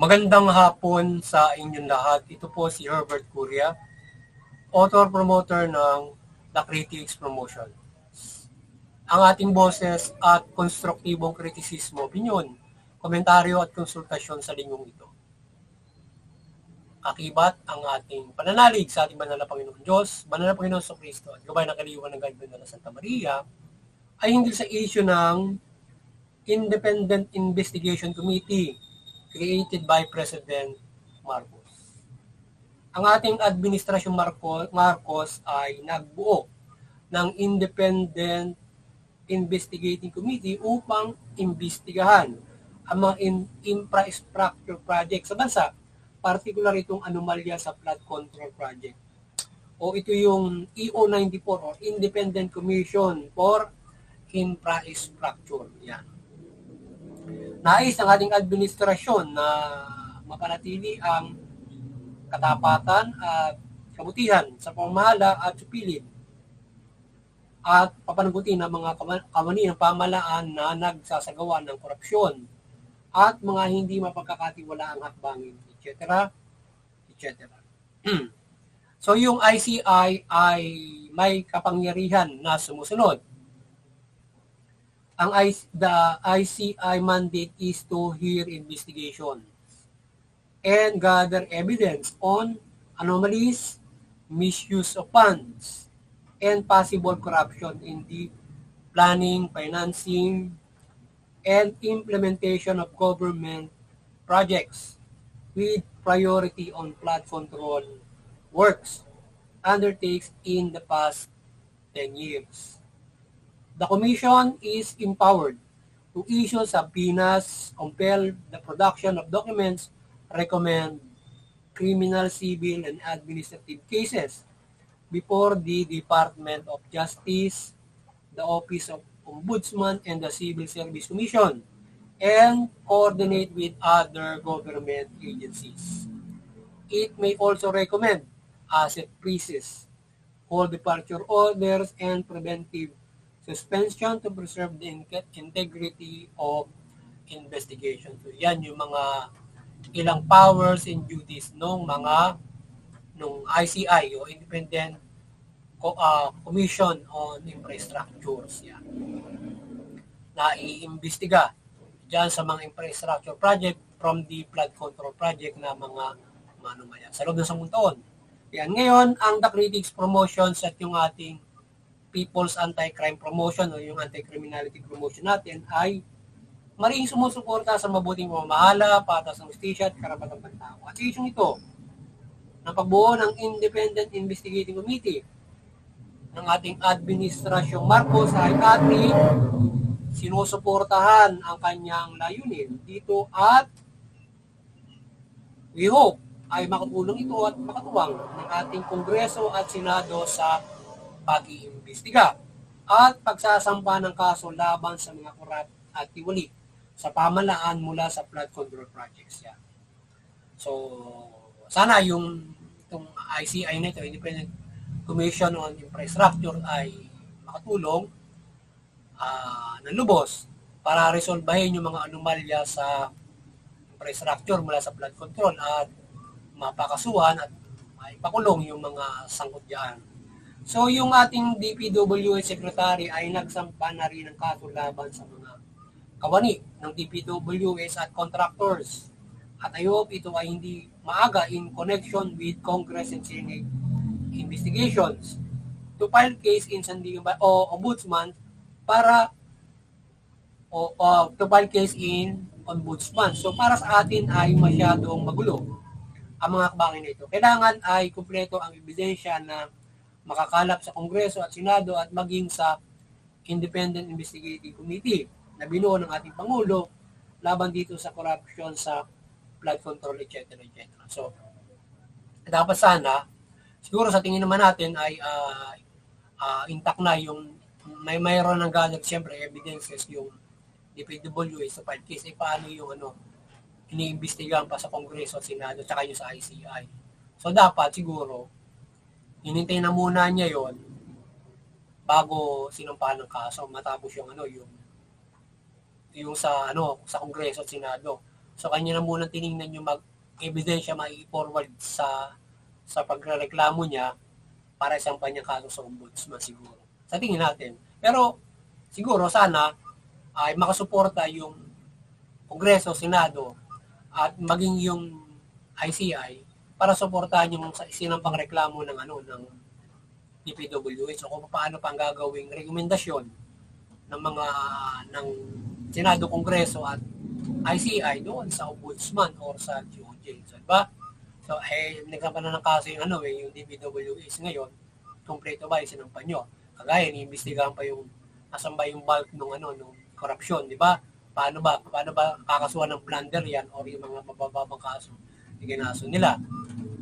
Magandang hapon sa inyong lahat. Ito po si Herbert Curia, author-promoter ng The Critics Promotion. Ang ating boses at konstruktibong kritisismo, opinyon, komentaryo at konsultasyon sa linggong ito. Akibat ang ating pananalig sa ating banal na Panginoon Diyos, banal na Panginoon sa Kristo at gabay ng kaliwan ng Guide na Santa Maria ay hinggil sa issue ng Independent Investigation Committee created by President Marcos. Ang ating administrasyong Marcos ay nagbuo ng Independent Investigating Committee upang imbestigahan ang mga infrastructure project sa bansa, particular itong anomalya sa flood control project. O ito yung EO94 o Independent Commission for Infrastructure. Yan. Nais ng ating administrasyon na mapanatili ang katapatan at kabutihan sa pamamahala at supilid at papanagutin ng mga kawani ng pamahalaan na nagsasagawa ng korupsyon at mga hindi mapagkakatiwalaang hakbangin, etc. etc. So yung ICI ay may kapangyarihan na sumusunod. The ICI mandate is to hear investigations and gather evidence on anomalies, misuse of funds, and possible corruption in the planning, financing, and implementation of government projects with priority on flood control works undertakes in the past 10 years. The Commission is empowered to issue subpoenas, compel the production of documents, recommend criminal, civil, and administrative cases before the Department of Justice, the Office of Ombudsman, and the Civil Service Commission, and coordinate with other government agencies. It may also recommend asset freezes, all departure orders, and preventive suspension to preserve the integrity of investigation. So yan yung mga ilang powers and duties nung ICI o Independent Commission on Infrastructures. Yan. Na iimbestiga dyan sa mga infrastructure project from the flood control project na mga manumaya sa loob ng 10 taon. Yan. Ngayon, ang The Critics Promotions at yung ating People's Anti-Crime Promotion o yung Anti-Criminality Promotion natin ay maring sumusuporta sa mabuting pamamahala, patas ng justisya at karapatang pantao. At sa isyong ito, ng pagbuo ng Independent Investigating Committee ng ating Administrasyong Marcos ay ating sinusuportahan ang kanyang layunin dito at we hope ay makatulong ito at makatuwang ng ating Kongreso at Senado sa pag-iimbestiga at pagsasampa ng kaso laban sa mga korap at tiwali sa pamahalaan mula sa flood control projects. Yan. So, sana itong ICI na ito, Independent Commission on Infrastructure, ay makatulong ng lubos para resolbahin yung mga anomalya sa infrastructure mula sa flood control at mapakasuhan at maipakulong yung mga sangkot dyan. So yung ating DPWH Secretary ay nagsampa na rin ng kaso laban sa mga kawani ng DPWH at contractors. At I hope ito ay hindi maaga in connection with Congress and Senate investigations to file case in San Diego o Ombudsman para to file case in Ombudsman. So para sa atin ay masyadong magulo ang mga hakbangin na ito. Kailangan ay kumpleto ang ebidensya na makakalap sa Kongreso at Senado at maging sa Independent Investigating Committee na binuo ng ating Pangulo laban dito sa corruption sa flood control, etc. etc. So, dapat sana, siguro sa tingin naman natin ay intact na yung mayroon ng gathered siyempre evidences yung DPWH sa file case ay paano yung iniimbestigahan pa sa Kongreso at Senado at yung sa ICI. So, dapat siguro hinintay na muna niya yon bago sinampahan ng kaso matapos yung sa Kongreso at Senado So kanya na muna tiningnan yung ebidensya mai-forward sa pagrereklamo niya para isang kanyang kaso sa ombudsman siguro. Sa tingin natin. Pero siguro sana ay makasuporta yung Kongreso, Senado at maging yung ICI para suportahan yung sinampang reklamo ng DPWH o kung paano pang gagawing rekomendasyon ng mga ng Senado, Kongreso at ICI doon sa Ombudsman or sa DOJ. So, diba? So, nagkaroon na ng kaso yung DPWH ngayon, kompleto ba yung sinampan nyo? Kagaya, niimbestigahan pa yung nasan ba yung bulk nung korupsyon, di ba? Paano ba kakasuhan ng plunder yan or yung mga mabababang kaso na ginaso nila?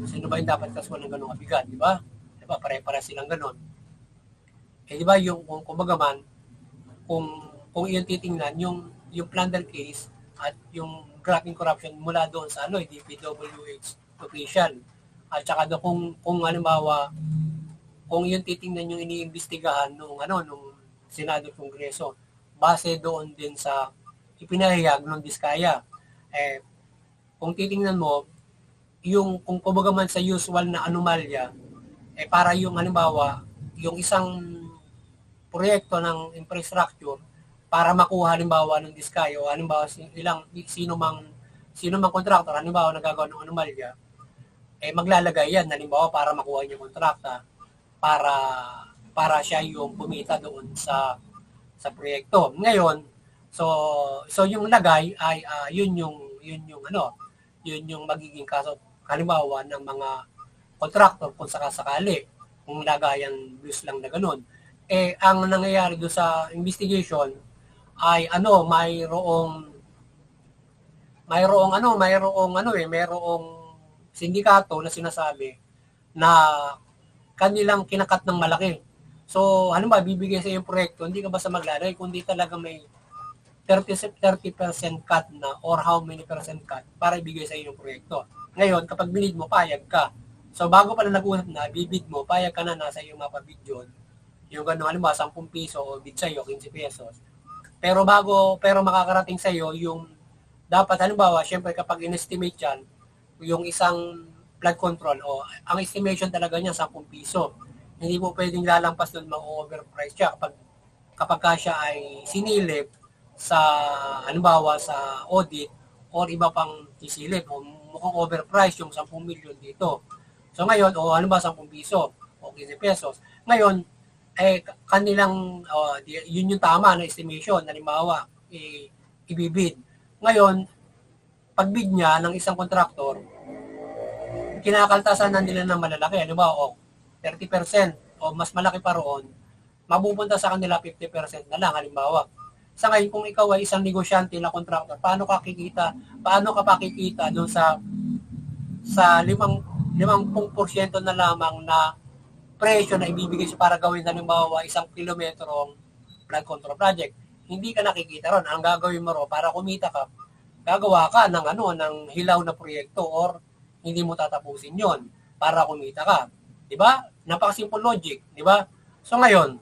Sino ba yung dapat kasuhan ng ganong kabigat, di ba? Di ba, pare-pare silang ganon. Di ba, yung kumbaga man, kung iyon titingnan, yung plunder case at yung grabbing corruption mula doon sa DPWH official. At saka kung halimbawa, kung iyon titingnan yung iniimbestigahan nung Senado at Kongreso, base doon din sa ipinahayag ng Diskaya. Kung titingnan mo, kung kumbaga man sa usual na anomalya, para yung halimbawa, yung isang proyekto ng infrastructure para makuha halimbawa ng Diskaya o halimbawa sino mang contractor halimbawa nagagawa ng anomalya, maglalagay yan halimbawa para makuha yung kontrakta para siya yung kumita doon sa proyekto. Ngayon, so yung lagay ay yun yung magiging kaso halimbawa ng mga contractor kung sakasakali kung lagayan loose lang na ganun. Ang nangyayari doon sa investigation ay mayroong sindikato na sinasabi na kanilang kinakat ng malaki. So, bibigay sa yung proyekto, hindi ka basta maglalagay, kundi talaga may 30% cut na or how many percent cut para ibigay sa yung proyekto. Ngayon, kapag binid mo, payag ka. So, bago pala nag-usap na, bibid mo, payag ka na, nasa yung mapabid yun. Yung gano'n, 10 piso o bid sa'yo, 15 pesos. Pero makakarating sa'yo yung dapat, syempre kapag in-estimate yan, yung isang flood control, ang estimation talaga niya 10 piso. Hindi mo pwedeng lalampas doon, ma-overprice siya kapag siya ay sinilip sa sa audit or iba pang sisilip o mukhang overprice yung 10 million dito. So ngayon, 10 piso o 15 pesos. Ngayon, kanilang, yun yung tama na estimation, halimbawa, ibibid. Ngayon, pagbid niya ng isang kontraktor, kinakaltasan na nila ng malalaki. Halimbawa, 30% o mas malaki pa roon, mapupunta sa kanila 50% na lang, halimbawa. Sa ngayon, kung ikaw ay isang negosyante na kontraktor, paano ka pakikita doon sa 50% na lamang na presyo na ibibigay siya para gawin halimbawa 1 kilometrong flood control project? Hindi ka nakikita ron. Ang gagawin mo ron para kumita ka, gagawa ka ng hilaw na proyekto or hindi mo tatapusin yon para kumita ka. 'Di ba? Napaka-simple logic, 'di ba? So ngayon,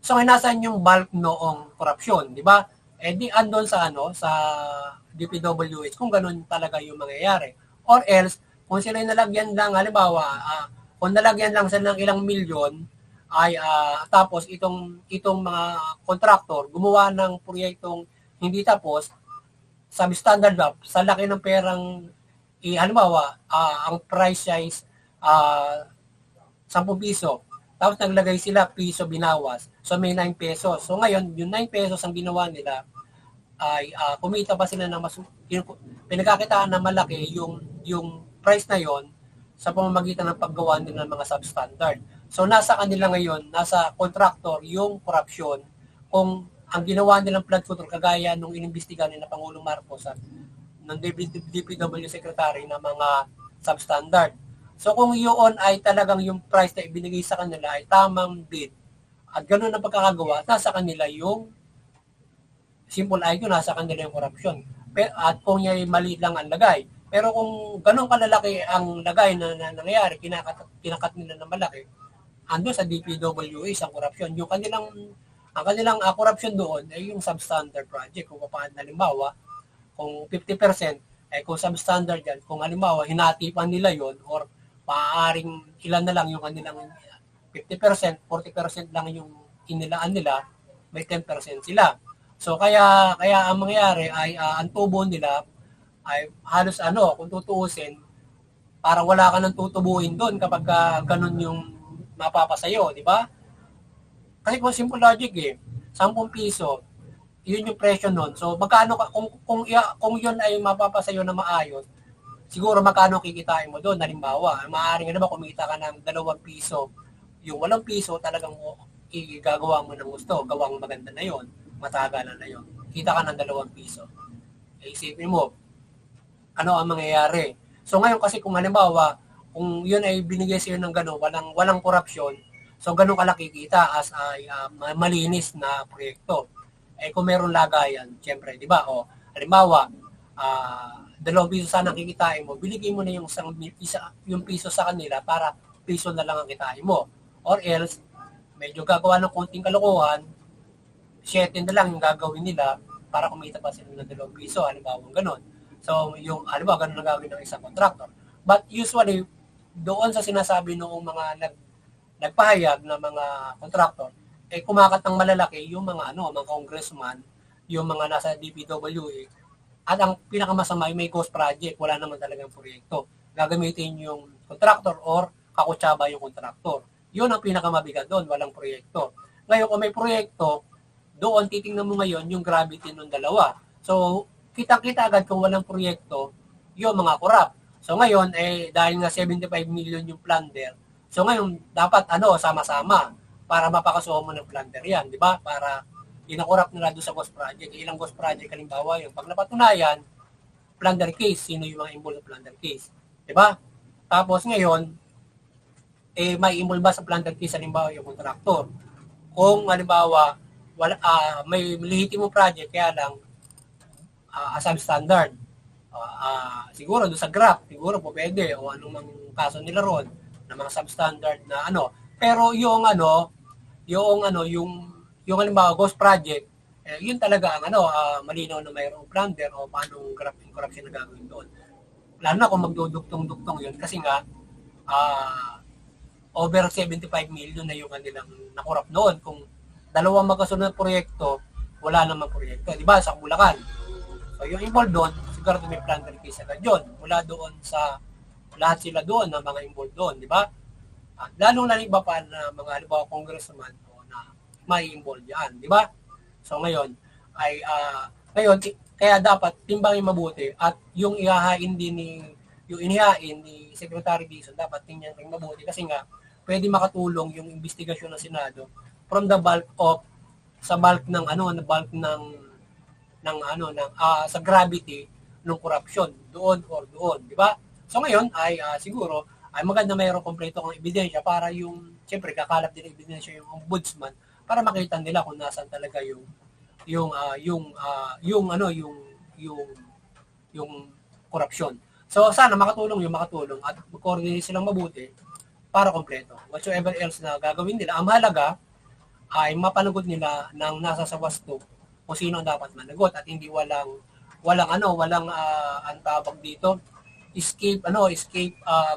nasaan yung bulk noong korupsyon, 'di ba? Di andon sa DPWH kung ganun talaga yung mangyayari. Or else, kung sila nalagyan lang, halimbawa, kung nalagyan lang sila ng ilang milyon, ay tapos itong mga contractor gumawa ng proyektong hindi tapos, substandard up, sa laki ng perang, halimbawa, ang price size 10 piso, tapos naglagay sila piso binawas, so may 9 pesos. So ngayon, yung 9 pesos ang ginawa nila ay kumita pa sila ng pinagkakitaan na malaki yung price na yon sa pamamagitan ng paggawa nila ng mga substandard. So nasa kanila ngayon, nasa contractor yung corruption kung ang ginawa nilang flood control kagaya nung inimbestigahan ni na Pangulong Marcos at ng DPW Secretary na mga substandard. So kung yun ay talagang yung price na ibinigay sa kanila ay tamang bid at ganoon ang pagkakagawa, nasa kanila yung simple IQ, nasa kanila yung corruption. At kung yung mali lang ang lagay. Pero kung ganun kalalaki ang lagay na nangyayari, kinakat nila na malaki, ando sa DPWH ang corruption. Ang kanilang corruption doon ay yung substandard project. Kung paano halimbawa, kung 50%, kung substandard yan, kung halimbawa, hinatipan nila yon or maaaring ilan na lang yung kanilang 50%, 40% lang yung inilaan nila, may 10% sila. So kaya ang mangyayari ay ang tubo nila ay halos kung tutuusin, parang wala ka nang tutubuin doon kapag ganun yung mapapasayo, di ba? Kasi kung simple logic 10 piso, yun yung presyo nun. So magkano ka kung yun ay mapapasayo na maayos, siguro magkano kikitain mo doon? Halimbawa, maaaring naman kumita ka ng 2 piso. Yung 8 piso talagang igagawa mo ng gusto, gawang maganda na yon, matagalan na yon. Kita ka ng 2 piso. Isipin mo, ano ang mangyayari? So ngayon kasi kung halimbawa, kung yun ay binigay sa'yo ng gano'n, walang korupsyon, so gano'n kalaki kita as ay malinis na proyekto. Kung meron lagayan, syempre, di ba? Halimbawa, 2 piso sana kikitain mo, biligay mo na yung piso sa kanila para piso na lang ang kitain mo. Or else, medyo gagawa ng konting kalokohan, 7 na lang yung gagawin nila para kumita pa sila ng 2 piso, halimbawa gano'n. So, yung halimbawa, ganun ang gagawin ng isang contractor. But usually, doon sa sinasabi noong mga nagpahayag na mga contractor, kumakat ng malalaki yung mga mga congressman, yung mga nasa DPWA, at ang pinakamasama ay may ghost project, wala naman talagang proyekto. Gagamitin yung contractor or kakutsaba yung contractor. Yun ang pinakamabigat doon, walang proyekto. Ngayon, kung may proyekto, doon titingnan mo ngayon yung gravity ng dalawa. So, kita-kita agad kung walang proyekto, yung mga korap. So ngayon, dahil nga 75 million yung plunder, so ngayon, dapat sama-sama para mapakasuhan mo ng plunder yan, di ba? Para inakorap nila doon sa ghost project. Ilang ghost project, halimbawa yung pag napatunayan, plunder case, sino yung mga involved sa plunder case, di ba? Tapos ngayon, may involved ba sa plunder case, halimbawa yung contractor. Kung halimbawa, may lehitimo project, kaya lang, substandard. Siguro doon sa graph, siguro po pwede o anong mang kaso nila ron na mga substandard na Pero yung yung halimbawa ghost project, yun talaga ang malinaw na mayroong plunder o paano graph and corruption na gagawin doon. Lalo na kung magduduktong-duktong yun kasi nga over 75 million na yung kanilang nakurap noon. Kung dalawang magkasunod na proyekto, wala namang proyekto. Di ba? Sa Bulacan. So, yung involved doon, siguro may plunder case agad yun. Mula doon sa lahat sila doon na mga involved doon, di ba? At lalong iba pa na mga halimbawa congressman na may involved yan, di ba? So, ngayon, kaya dapat timbangin mabuti at yung inihain ni Secretary Dizon, dapat tingnan rin mabuti kasi nga, pwede makatulong yung investigasyon ng Senado from the sa bulk ng sa gravity ng corruption doon, di ba? So ngayon ay siguro ay maganda mayroong kompleto kang ebidensya para siyempre kakalat din ng ebidensya yung ombudsman para makita nila kung nasaan talaga yung corruption. So sana makatulong at mag-coordinate silang mabuti para kompleto. Whatsoever else na gagawin nila, ang mahalaga ay mapanagot nila ng nasa sa wasto kung sino ang dapat managot at hindi walang ang tawag dito escape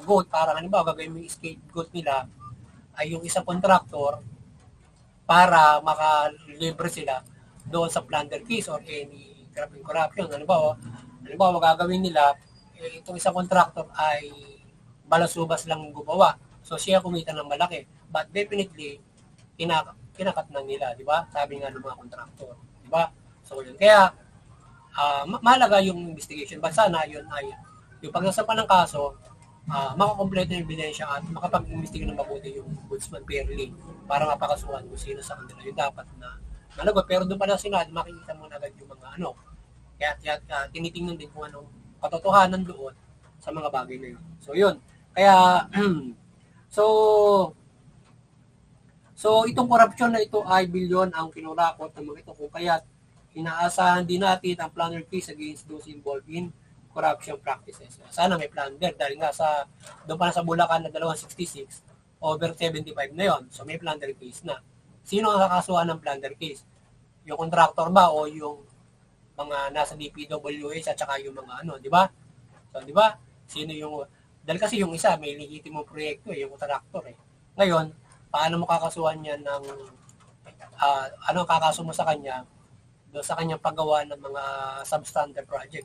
goat. Para halimbawa gagawin mo yung escape goat nila ay yung isang contractor para makalibre sila doon sa plunder case or any grabbing corruption. Halimbawa gagawin nila itong isang contractor ay balasubas lang gumawa. So siya kumita ng malaki. But definitely kinakat na nila, di ba? Sabi nga ng mga contractor, di ba? So yun. Kaya mahalaga yung investigation. But sana yun ay yung pagsasampa ng kaso, makakompleto yung ebidensya at makapag-investigate ng mabuti yung ombudsman fairly para mapakasuhan kung sino sa kanila yung dapat na managot. Pero doon pala Senado, makikita mo na agad yung mga kaya tinitingnan din kung anong katotohanan doon sa mga bagay na yun. So yun. Kaya So itong korupsyon na ito ay bilyon ang kinurakot ng mga ito kung kaya inaasahan din natin ang plunder case against those involved in corruption practices. Sana may plunder dahil nga doon pa na sa Bulacan na 266, over 75 na yon. So may plunder case na. Sino ang kakasuhan ng plunder case? Yung contractor ba o yung mga nasa DPWH at saka yung mga ano, di ba? So, di ba? Sino yung, dahil kasi yung isa, may legitimong proyekto yung contractor Ngayon, paano mo kakasuhan yan ng, ano kakaso mo sa kanya, doon sa kanyang paggawa ng mga substandard project.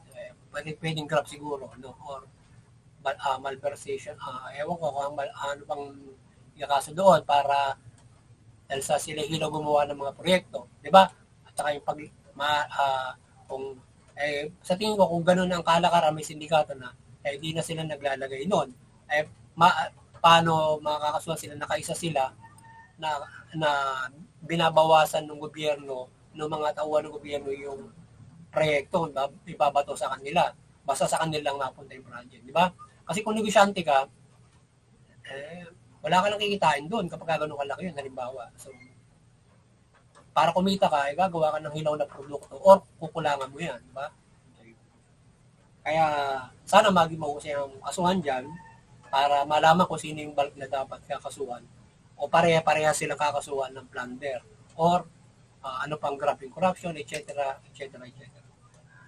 Pwedeng grab siguro, no? Or malversation. Ewan ko kung ano bang ikakaso doon para dahil sa sila hilo gumawa ng mga proyekto, di ba? At saka yung kung sa tingin ko kung ganoon ang kalakaran may sindikato na di na sila naglalagay noon. Paano makakasuhan sila, nakaisa sila na binabawasan ng gobyerno ng mga tauhan ng gobyerno yung proyekto ibabato sa kanila. Basta sa kanila lang napunta yung project, di ba? Kasi kung negosyante ka, wala ka lang kikitain doon kapag gano'n kalaki yun, halimbawa. So, para kumita ka, gagawa ka ng hilaw na produkto or kukulangan mo yan, di ba? Kaya, sana maging mahusay ang kasuhan dyan para malaman kung sino yung bulk na dapat kakasuhan o pareha-pareha silang kakasuhan ng plunder or ano pang grabbing corruption, etc., etc., etc.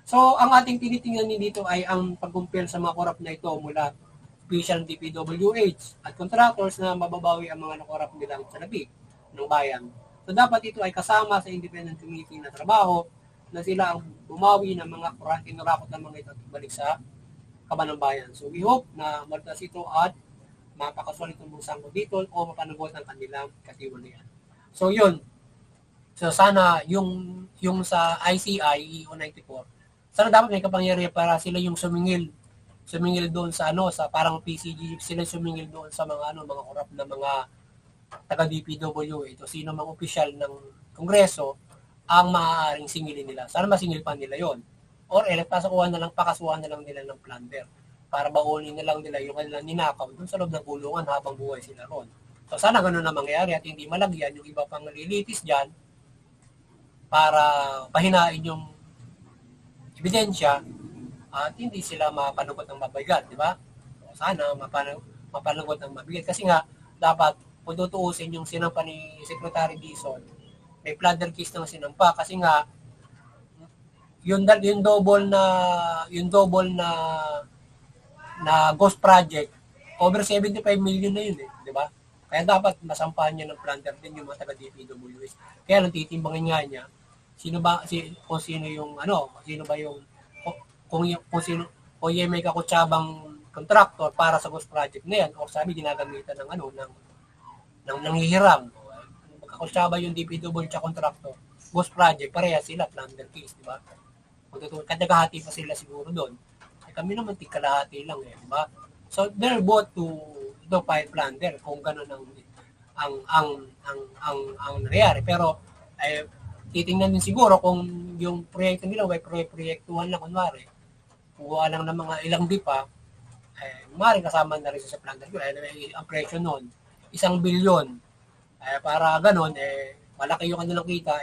So, ang ating tinitingnan dito ay ang pag-compare sa mga corrupt na ito mula official DPWH at contractors na mababawi ang mga nakorap nilang salapi ng bayan. So, dapat ito ay kasama sa independent committee na trabaho na sila ang bumawi ng mga kinurakot ng mga ito at balik sa kaban ng bayan. So, we hope na maltas ito at mapakaswal itong busang dito o mapanagot ang kanilang katiwalian. So, yun. So, sana yung sa ICI, EO94, sana dapat may kapangyarihan para sila yung sumingil doon sa sa parang PCG, sila sumingil doon sa mga mga korap na mga taga DPW ito sino mang opisyal ng kongreso ang maaaring singilin nila. Sana masingil pa nila 'yon. Or pakasuhan na lang nila ng plunder para baunin na lang nila yung kanilang ninakaw doon sa loob ng kulungan habang buhay sila ron. So sana ganoon na mangyari at hindi malagyan yung iba pang nalilitis diyan para pahinain yung ebidensya at hindi sila mapanagot ng mabigat, di ba? Sana mapanagot ng mabigat kasi nga dapat kung tutuusin yung sinampa ni Secretary Dizon, may plunder case na sinampa kasi nga yung double na ghost project over 75 million na yun di ba? Kaya dapat masampahan niya ng plunder din yung mga taga DPWH. Kaya lang titimbangin nga niya kung sino yung kung yung may kakutsabang contractor para sa ghost project na yan o sabi ginagamitan ng nanghihiram. Kakutsaba yung DPWH at contractor. Ghost project, pareha sila, plunder case, di ba? Kadagahati pa sila siguro doon. Kami naman tigkalahati lang di ba? So they're both to file plunder kung gano'n ang nangyayari. Pero titingnan din siguro kung yung proyekto nila may proyektuhan lang kunwari kuha lang ng mga ilang dipa maaaring kasama na rin sa plunder ang presyo noon 1 bilyon para ganon malaki yung kanilang kita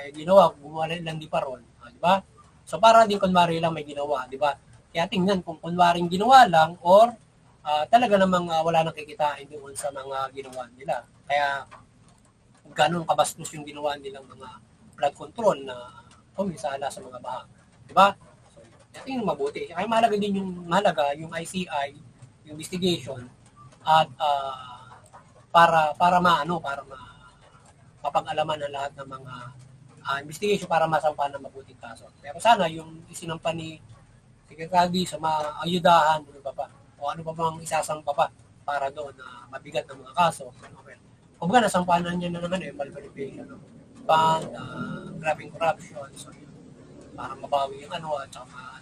gumawa lang ilang dipa ron di ba? So para din kunwari lang may ginawa di ba? Kaya tingnan kung kunwaring ginawa lang or talaga namang wala nang kikitain doon sa mga ginawa nila kaya ganon kabastos yung ginawa nilang mga flood control na pumisala sa mga baha. Di ba? So, ito yung mabuti. Kaya mahalaga din yung ICI, yung investigation, at para mapag-alaman ng lahat ng mga investigation para masampa ng mabuting kaso. Pero sana yung isinampa ni Secretary sa maayudahan o ano pa bang isasampa pa para doon na mabigat ng mga kaso. Kung ba nasampanan niya na naman malversation, grabbing corruption, so yun, para mabawi yung at saka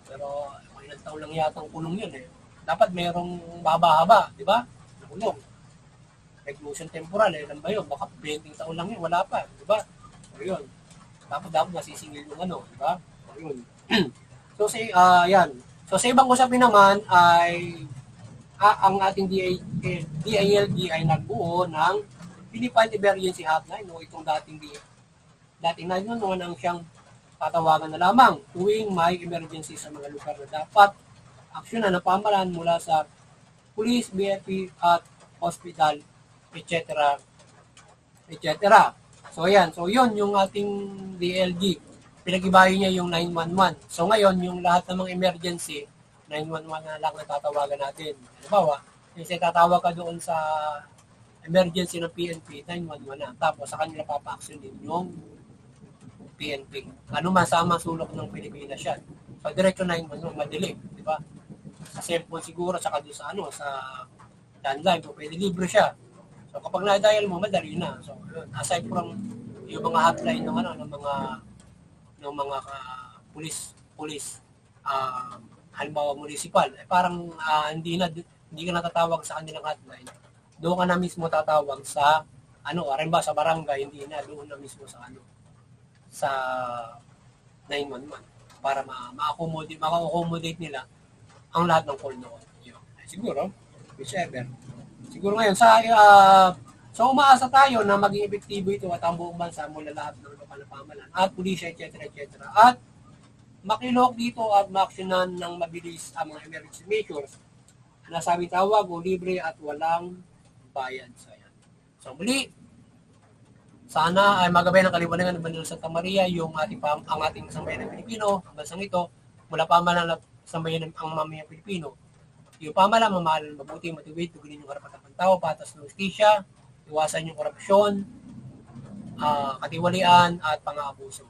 pero ilang taon lang yata ang kulong yun dapat mayroong baba-haba, di ba? Kulong. Reclusion temporal, ilan ba yun? Baka 20 taon lang yun, wala pa, di ba? So yun, dapat masisingil yung di ba? So yun. So yan. So sa ibang usapin naman ay ang ating DILG ay nagbuo ng Philippine Emergency Hotline, itong dating nang siyang tatawagan na lamang tuwing may emergency sa mga lugar na dapat aksyonan ng pamahalaan mula sa police, BFP at hospital, etc. etc. So yan, so yun yung ating DLG. pinag-ibayo niya yung 911. So ngayon, yung lahat ng mga emergency, 911 na lang natatawagan natin. Halimbawa, kasi tatawag ka doon sa emergency ng PNP, 911 na. Tapos sa kanila papa-action din yung PNP. Ano masama sulok ng Pilipinas yan. So diretso 911, madali, di ba? Sa cellphone siguro, saka doon sa sa landline, kung pwede libre siya. So kapag na-dial mo, madali na. So yun, aside from yung mga hotline ng mga pulis halimbawa municipal, parang hindi ka natatawag sa kanilang hotline. Doon ka na mismo tatawag sa halimbawa sa barangay, hindi na doon na mismo sa 911 para ma-accommodate nila ang lahat ng call noon. Yun. Siguro, whichever. Siguro ngayon so umaasa tayo na maging epektibo ito at ang buong bansa mula lahat ng lokal na pamahalaan at pulisya, etc. At makilok dito at maaksyonan ng mabilis ang mga emergency measures na sabi tawag o libre at walang bayad. So muli, sana ay magabay ng kaliwanagan ng Banal Santa Maria ang ating sambayan ng Pilipino, ang bansang ito, mula pamahalaan at sambayan ang mamayang Pilipino. Yung pamahalaan, mamahalan mabuti, matuwid, tugulin yung karapatan ng tao, patas ng justisya, iwasan yung korupsyon, katiwalian at pang-aabuso.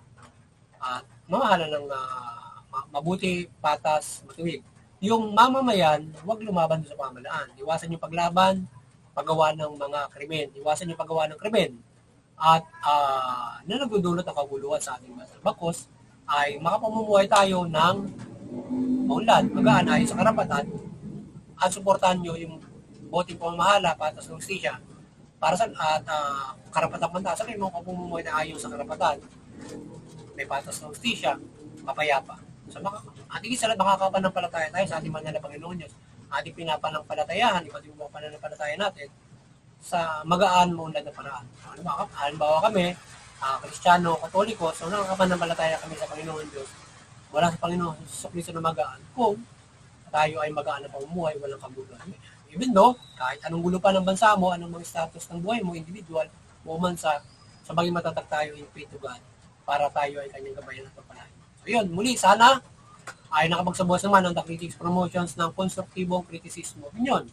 At mamahalan ng mabuti, patas, matuwid. Yung mamamayan, huwag lumaban sa pamahalaan. Iwasan yung paglaban, paggawa ng mga krimen. Iwasan yung paggawa ng krimen. At na nagdudulot ng kaguluhan sa ating bansa. Bakos ay makapamumuhay tayo ng maunlad, magaan, ayon sa karapatan at suportahan nyo yung boting pamamahala, patas ng justisya para sa karapatang bansa. Sa kayo makapamumuhay na ayon sa karapatan, may patas ng justisya, mapayapa. So ating isa lang makakapanampalataya tayo sa ating manala Panginoon Diyos. Ating pinapanampalatayahan, iba't yung mga pananampalataya natin sa magaan maunlad na paraan. Halimbawa kami, Kristiyano, Katoliko, so nakakapanampalataya kami sa Panginoon Diyos. Wala sa Panginoon sa Kristo na magaan kung tayo ay magaan na pamumuhay, walang kaguluhan. Even though, kahit anong gulo pa ng bansa mo, anong mga status ng buhay mo, individual, o man sa bagay matatag tayo in faith to God para tayo ay kanyang gabayan at pagpalain. So yun, muli, sana ay nakapagsabuas naman ng The Critics Promotions ng konstruktibong kritisismo, opinion,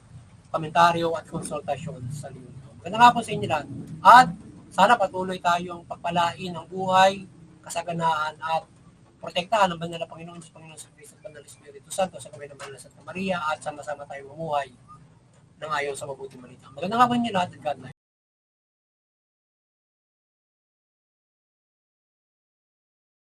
komentaryo at konsultasyon sa linggo. Maganda nga po sa inyo lahat. At sana patuloy tayong pagpalain ng buhay, kasaganaan at protektahan ng banal na Panginoon sa Panginoon sa Kristo at Banal Espiritu Santo sa kamay ng Banal na Santa Maria at sama-sama tayong mamuhay ng ayon sa mabuting balita. Maganda nga po inyo lahat at God bless.